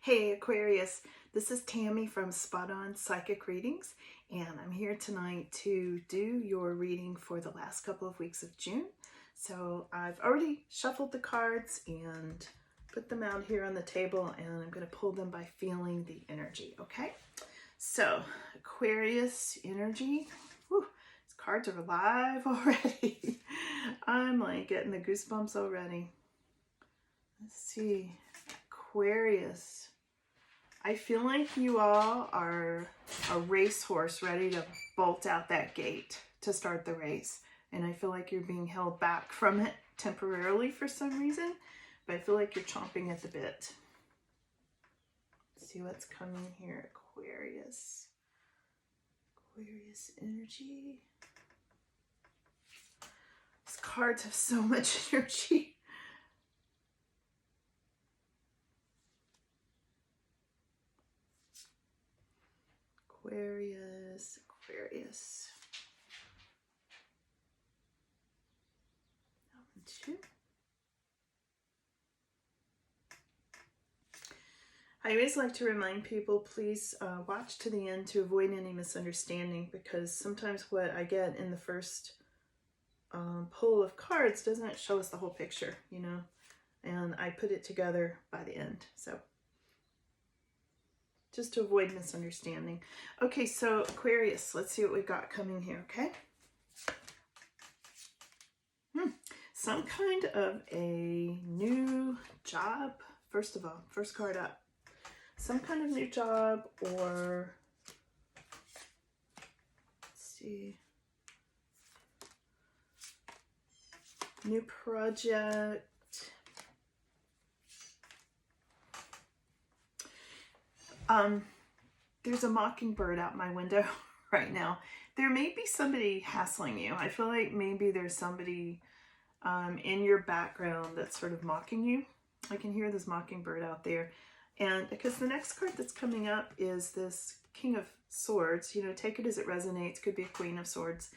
Hey Aquarius, this is Tammy from Spot On Psychic Readings, and I'm here tonight to do your reading for the last couple of weeks of June. So I've already shuffled the cards and put them out here on the table, and I'm going to pull them by feeling the energy, okay? So Aquarius energy, whew, these cards are alive already. I'm like getting the goosebumps already. Let's see, Aquarius. I feel like you all are a racehorse ready to bolt out that gate to start the race. And I feel like you're being held back from it temporarily for some reason, but I feel like you're chomping at the bit. Let's see what's coming here, Aquarius. Aquarius energy. These cards have so much energy. Aquarius, Aquarius. Two. I always like to remind people, please watch to the end to avoid any misunderstanding, because sometimes what I get in the first pull of cards doesn't show us the whole picture, you know, and I put it together by the end. So just to avoid misunderstanding. Okay, so Aquarius, let's see what we've got coming here, okay? Some kind of a new job, first of all, first card up. Some kind of new job, or let's see, new project. There's a mockingbird out my window right now. There may be somebody hassling you. I feel like maybe there's somebody in your background that's sort of mocking you. I can hear this mockingbird out there. And because the next card that's coming up is this King of Swords, you know, take it as it resonates, could be a Queen of Swords.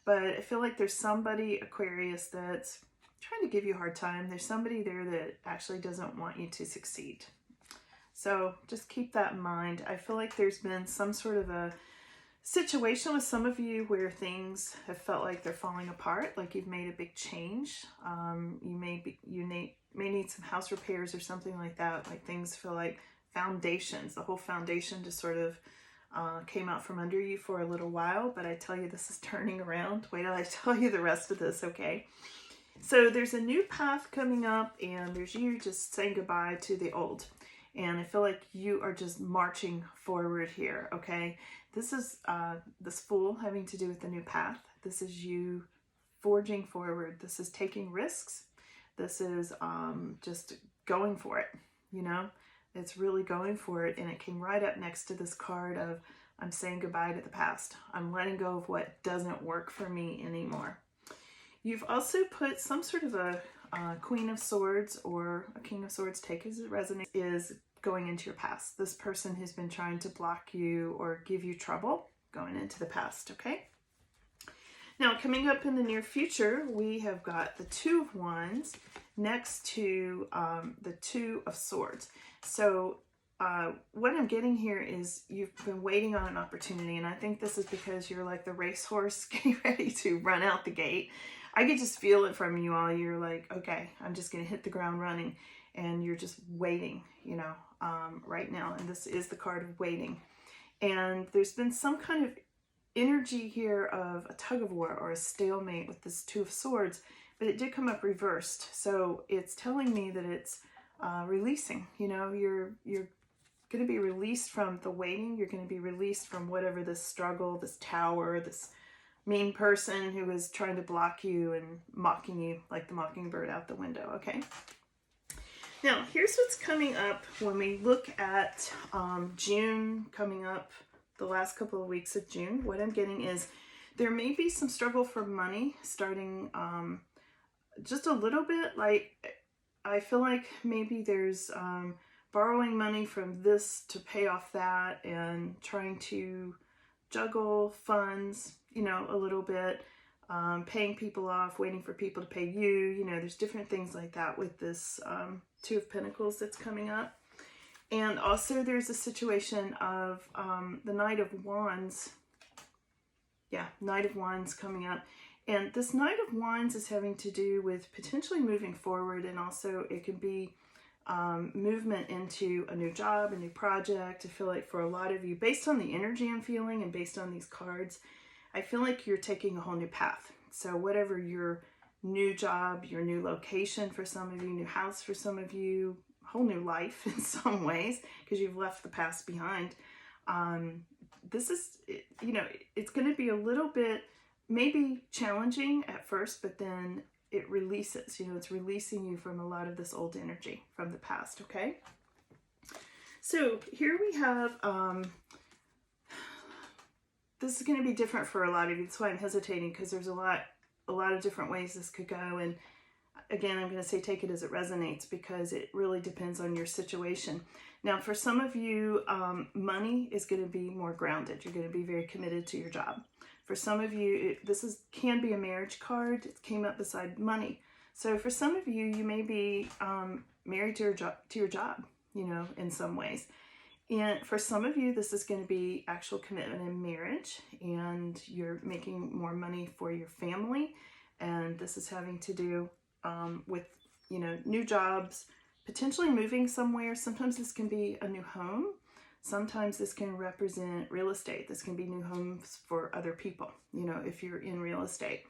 But I feel like there's somebody, Aquarius, that's trying to give you a hard time. There's somebody there that actually doesn't want you to succeed. So just keep that in mind. I feel like there's been some sort of a situation with some of you where things have felt like they're falling apart, like you've made a big change. You may need some house repairs or something like that. Like things feel like foundations, the whole foundation just sort of came out from under you for a little while, but I tell you, this is turning around. Wait till I tell you the rest of this, okay? So there's a new path coming up, and there's you just saying goodbye to the old. And I feel like you are just marching forward here, okay? This is this Fool having to do with the new path. This is you forging forward. This is taking risks. This is just going for it, you know? It's really going for it, and it came right up next to this card of I'm saying goodbye to the past. I'm letting go of what doesn't work for me anymore. You've also put some sort of a Queen of Swords or a King of Swords, take as it resonates, is going into your past. This person who's been trying to block you or give you trouble, going into the past, okay? Now, coming up in the near future, we have got the Two of Wands next to the Two of Swords. So what I'm getting here is you've been waiting on an opportunity, and I think this is because you're like the racehorse getting ready to run out the gate. I could just feel it from you all. You're like, okay, I'm just going to hit the ground running, and you're just waiting, you know, right now. And this is the card of waiting. And there's been some kind of energy here of a tug of war or a stalemate with this Two of Swords, but it did come up reversed. So it's telling me that it's releasing, you know, you're going to be released from the waiting. You're going to be released from whatever this struggle, this tower, this mean person who is trying to block you and mocking you like the mockingbird out the window, okay? Now, here's what's coming up when we look at June coming up, the last couple of weeks of June. What I'm getting is there may be some struggle for money starting just a little bit. Like, I feel like maybe there's borrowing money from this to pay off that and trying to juggle funds, you know, a little bit, paying people off, waiting for people to pay you. You know, there's different things like that with this Two of Pentacles that's coming up. And also there's a situation of the Knight of Wands. Yeah, Knight of Wands coming up. And this Knight of Wands is having to do with potentially moving forward, and also it could be movement into a new job, a new project. I feel like for a lot of you, based on the energy I'm feeling and based on these cards, I feel like you're taking a whole new path. So whatever your new job, your new location for some of you, new house for some of you, whole new life in some ways, because you've left the past behind. This is, you know, it's going to be a little bit maybe challenging at first, but then it releases, you know, it's releasing you from a lot of this old energy from the past, okay? So here we have, this is going to be different for a lot of you. That's why I'm hesitating, because there's a lot of different ways this could go. And again, I'm going to say take it as it resonates, because it really depends on your situation. Now, for some of you, money is going to be more grounded. You're going to be very committed to your job. For some of you, can be a marriage card. It came up beside money. So for some of you, you may be married to your job, you know, in some ways. And for some of you, this is going to be actual commitment in marriage, and you're making more money for your family. And this is having to do with, you know, new jobs, potentially moving somewhere. Sometimes this can be a new home. Sometimes this can represent real estate. This can be new homes for other people, you know, if you're in real estate.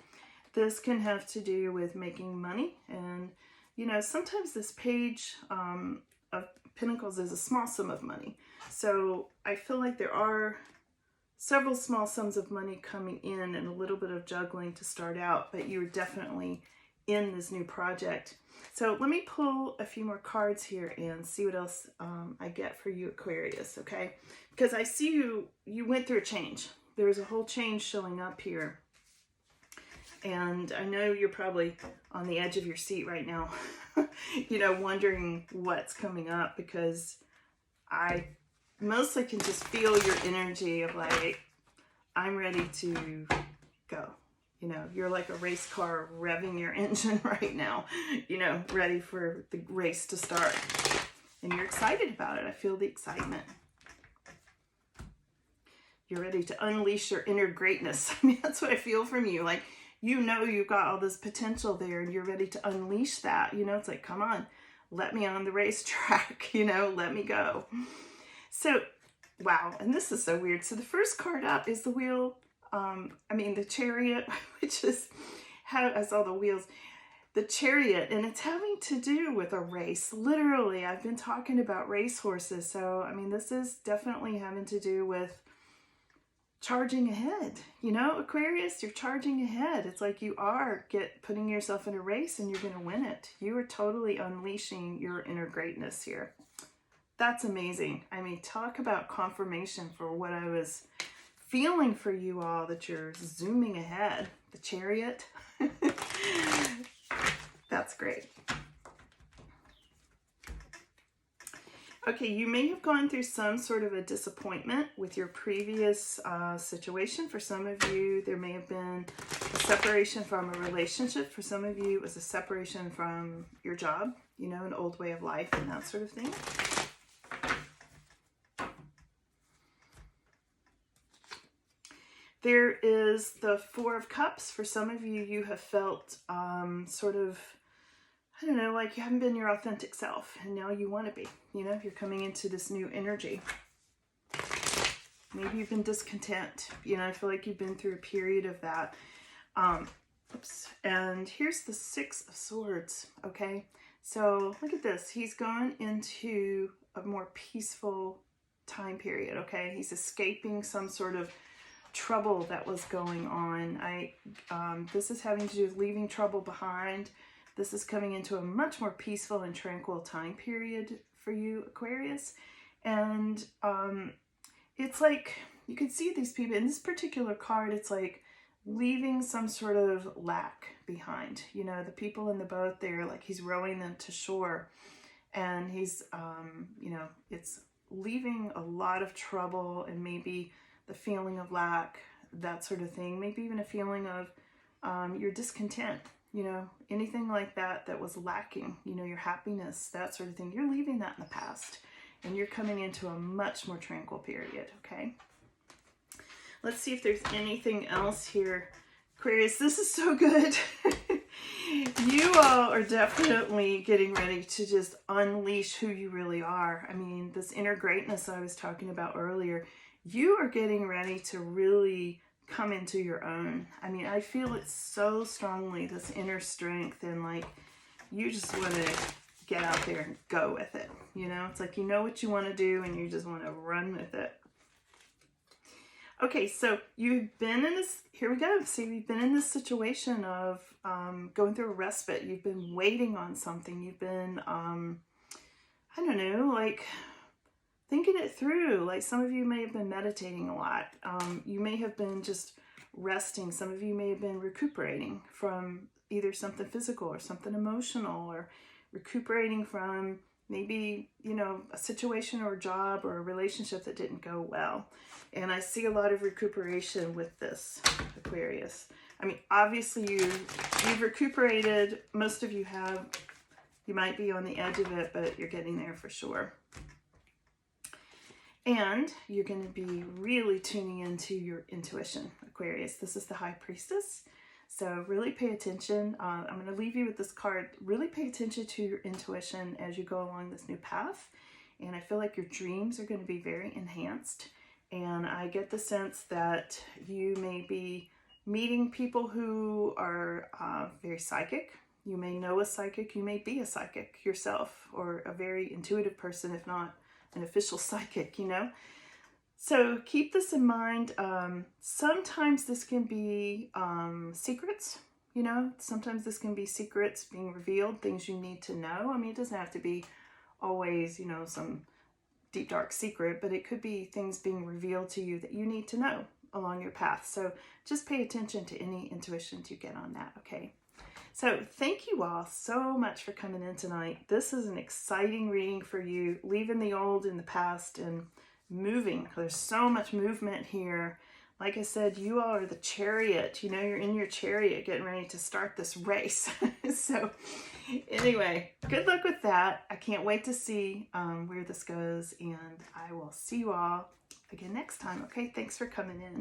This can have to do with making money. And, you know, sometimes this page of Pentacles is a small sum of money. So I feel like there are several small sums of money coming in and a little bit of juggling to start out, but you're definitely in this new project. So let me pull a few more cards here and see what else I get for you, Aquarius, okay? Because I see you went through a change. There's a whole change showing up here. And I know you're probably on the edge of your seat right now, you know, wondering what's coming up, because I mostly can just feel your energy of like, I'm ready to go. You know, you're like a race car revving your engine right now, you know, ready for the race to start. And you're excited about it. I feel the excitement. You're ready to unleash your inner greatness. I mean, that's what I feel from you. Like, you know, you've got all this potential there and you're ready to unleash that. You know, it's like, come on, let me on the racetrack, you know, let me go. So, wow. And this is so weird. So the first card up is the wheel. The Chariot, which is how I saw the wheels, the Chariot, and it's having to do with a race. Literally, I've been talking about racehorses. So, I mean, this is definitely having to do with charging ahead. You know, Aquarius, you're charging ahead. It's like you are putting yourself in a race and you're going to win it. You are totally unleashing your inner greatness here. That's amazing. I mean, talk about confirmation for what I was feeling for you all, that you're zooming ahead. The Chariot. That's great. Okay, you may have gone through some sort of a disappointment with your previous situation. For some of you, there may have been a separation from a relationship. For some of you, it was a separation from your job, you know, an old way of life and that sort of thing. There is the Four of Cups. For some of you, you have felt sort of, I don't know, like you haven't been your authentic self, and now you want to be. You know, you're coming into this new energy. Maybe you've been discontent. You know, I feel like you've been through a period of that. Oops. And here's the Six of Swords, okay? So look at this. He's gone into a more peaceful time period, okay? He's escaping some sort of trouble that was going on. This is having to do with leaving trouble behind. This is coming into a much more peaceful and tranquil time period for you, Aquarius. And it's like, you can see these people in this particular card, it's like leaving some sort of lack behind. You know, the people in the boat there, like he's rowing them to shore, and he's, you know, it's leaving a lot of trouble and maybe the feeling of lack, that sort of thing. Maybe even a feeling of your discontent, you know, anything like that that was lacking, you know, your happiness, that sort of thing. You're leaving that in the past. and you're coming into a much more tranquil period, okay? Let's see if there's anything else here. Aquarius, this is so good. You all are definitely getting ready to just unleash who you really are. I mean, this inner greatness I was talking about earlier, you are getting ready to really come into your own. I mean, I feel it so strongly, this inner strength, and like you just want to get out there and go with it. You know, it's like you know what you want to do and you just want to run with it. Okay, so you've been in this, here we go. So you've been in this situation of going through a respite. You've been waiting on something. You've been, I don't know, like thinking it through. Like some of you may have been meditating a lot. You may have been just resting. Some of you may have been recuperating from either something physical or something emotional, or recuperating from maybe, you know, a situation or a job or a relationship that didn't go well. And I see a lot of recuperation with this, Aquarius. I mean, obviously you've recuperated. Most of you have. You might be on the edge of it, but you're getting there for sure. And you're going to be really tuning into your intuition, Aquarius. This is the High Priestess. So really pay attention. I'm going to leave you with this card. Really pay attention to your intuition as you go along this new path. And I feel like your dreams are going to be very enhanced. And I get the sense that you may be meeting people who are very psychic. You may know a psychic. You may be a psychic yourself, or a very intuitive person, if not an official psychic, you know. So keep this in mind. Sometimes this can be secrets, you know. Sometimes this can be secrets being revealed, things you need to know. I mean, it doesn't have to be always, you know, some deep dark secret, but it could be things being revealed to you that you need to know along your path. So just pay attention to any intuitions you get on that, okay? So thank you all so much for coming in tonight. This is an exciting reading for you, leaving the old in the past and moving. There's so much movement here. Like I said, you all are the chariot. You know, you're in your chariot getting ready to start this race. So anyway, good luck with that. I can't wait to see where this goes, and I will see you all again next time. Okay, thanks for coming in.